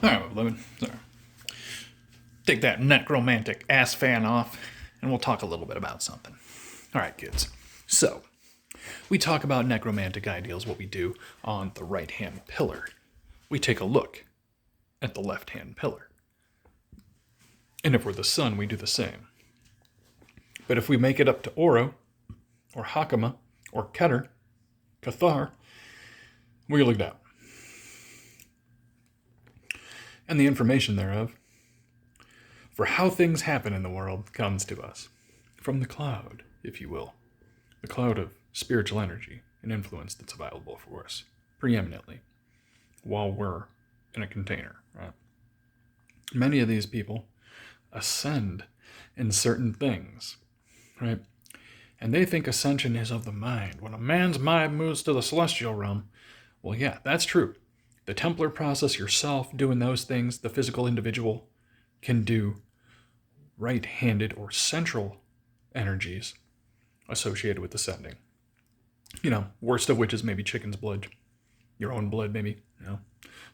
All right, Lemon. Sorry. Take that necromantic ass fan off, and we'll talk a little bit about something. All right, kids. So, we talk about necromantic ideals, what we do on the right hand pillar. We take a look at the left hand pillar. And if we're the sun, we do the same. But if we make it up to Oro, or Hakama, or Keter, Cathar, we look down. And the information thereof, for how things happen in the world, comes to us from the cloud, if you will. The cloud of spiritual energy and influence that's available for us, preeminently, while we're in a container, right? Many of these people ascend in certain things, right? And they think ascension is of the mind. When a man's mind moves to the celestial realm, well, yeah, that's true. The Templar process, yourself doing those things, the physical individual can do right-handed or central energies associated with ascending. You know, worst of which is maybe chicken's blood, your own blood, maybe,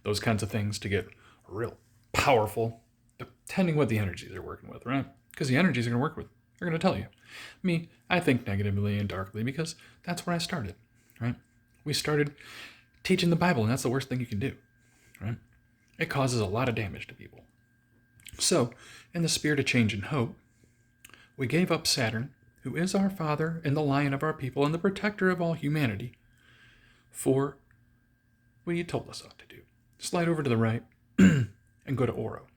those kinds of things to get real powerful, depending what the energies they're working with, right? Because the energies they're going to work with, they're going to tell you. Me, I think negatively and darkly because that's where I started, right? We started teaching the Bible, and that's the worst thing you can do, right? It causes a lot of damage to people. So, in the spirit of change and hope, we gave up Saturn, who is our father and the lion of our people and the protector of all humanity, for what he told us ought to do. Slide over to the right and go to Oro,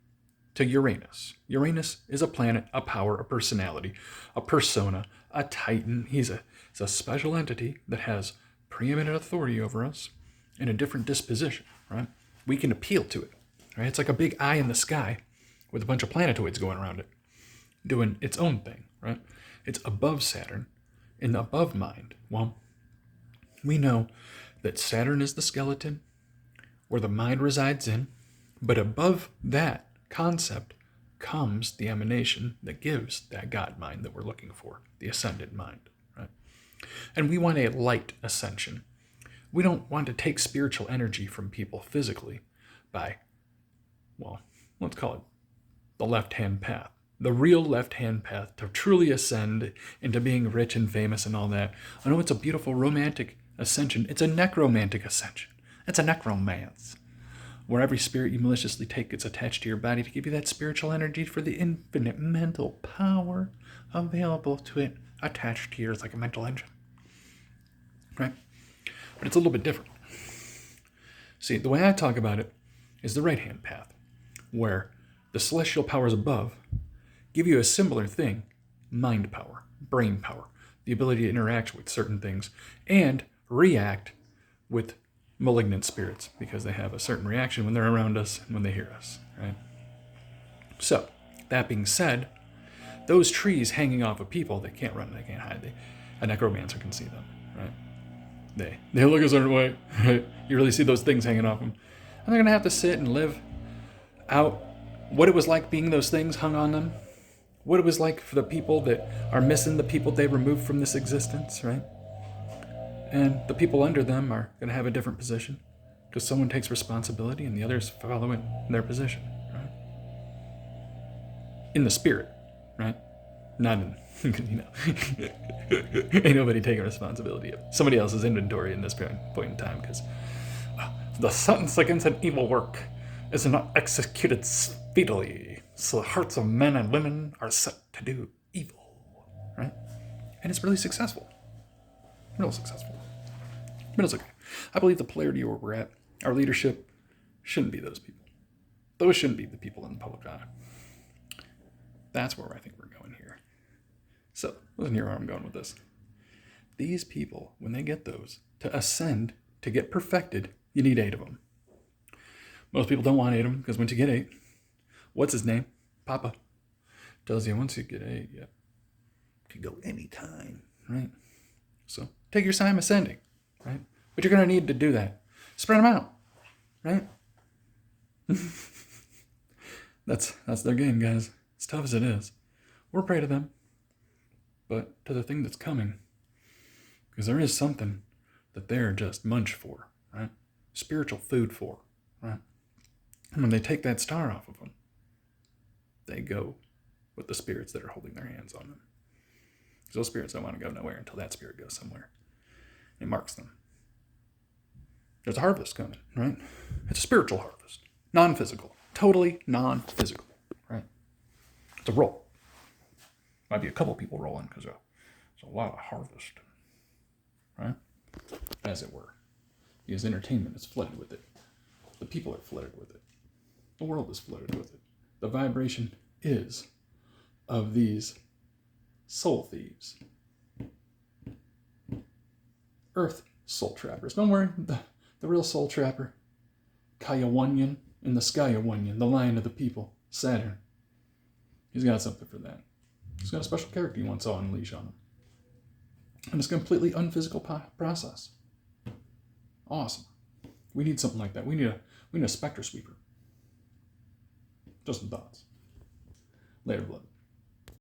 to Uranus. Uranus is a planet, a power, a personality, a persona, a titan. He's a special entity that has preeminent authority over us in a different disposition, right? We can appeal to it, right? It's like a big eye in the sky with a bunch of planetoids going around it, doing its own thing, right? It's above Saturn, in the above mind. Well, we know that Saturn is the skeleton where the mind resides in, but above that concept comes the emanation that gives that God mind that we're looking for, the ascended mind, right? And we want a light ascension. We don't want to take spiritual energy from people physically by, well, let's call it the left-hand path. The real left-hand path to truly ascend into being rich and famous and all that. I know it's a beautiful romantic ascension. It's a necromantic ascension. It's a necromance, where every spirit you maliciously take gets attached to your body to give you that spiritual energy for the infinite mental power available to it attached to yours like a mental engine. Right? But it's a little bit different. See, the way I talk about it is the right-hand path, where the celestial powers above give you a similar thing, mind power, brain power, the ability to interact with certain things and react with malignant spirits because they have a certain reaction when they're around us and when they hear us, right? So, that being said, those trees hanging off of people, they can't run, they can't hide. A necromancer can see them, right? They look a certain way, right? You really see those things hanging off them. And they're going to have to sit and live out what it was like being those things hung on them, what it was like for the people that are missing, the people they removed from this existence, right? And the people under them are going to have a different position because someone takes responsibility and the others follow in their position, right? In the spirit, right? Not in, ain't nobody taking responsibility of somebody else's inventory in this point in time because the sentence against an evil work is not executed speedily, so the hearts of men and women are set to do evil, right? And it's really successful. Real successful. But it's okay. I believe the polarity where we're at, our leadership, shouldn't be those people. Those shouldn't be the people in the public eye. That's where I think we're going here. So, listen here where I'm going with this. These people, when they get those, to ascend, to get perfected, you need 8 of them. Most people don't want 8 of them, because once you get 8, what's his name? Papa. Tells you once you get 8, yeah, you can go anytime, right? So, take your time ascending, right? But you're going to need to do that. Spread them out, right? That's their game, guys. As tough as it is. We're prey to them. But to the thing that's coming. Because there is something that they're just munch for, right? Spiritual food for, right? And when they take that star off of them, they go with the spirits that are holding their hands on them. Because those spirits don't want to go nowhere until that spirit goes somewhere. It marks them. There's a harvest coming, right? It's a spiritual harvest. Non-physical. Totally non-physical, right? It's a roll. Might be a couple people rolling because there's a lot of harvest, right? As it were. Because entertainment is flooded with it. The people are flooded with it. The world is flooded with it. The vibration is of these soul thieves. Earth soul trappers. Don't worry, the real soul trapper, Kayawunyan in the Skywunyan, the lion of the people, Saturn. He's got something for that. He's got a special character he wants to unleash on him. And it's a completely unphysical process. Awesome. We need something like that. We need a spectre sweeper. Just some thoughts. Later, beloved.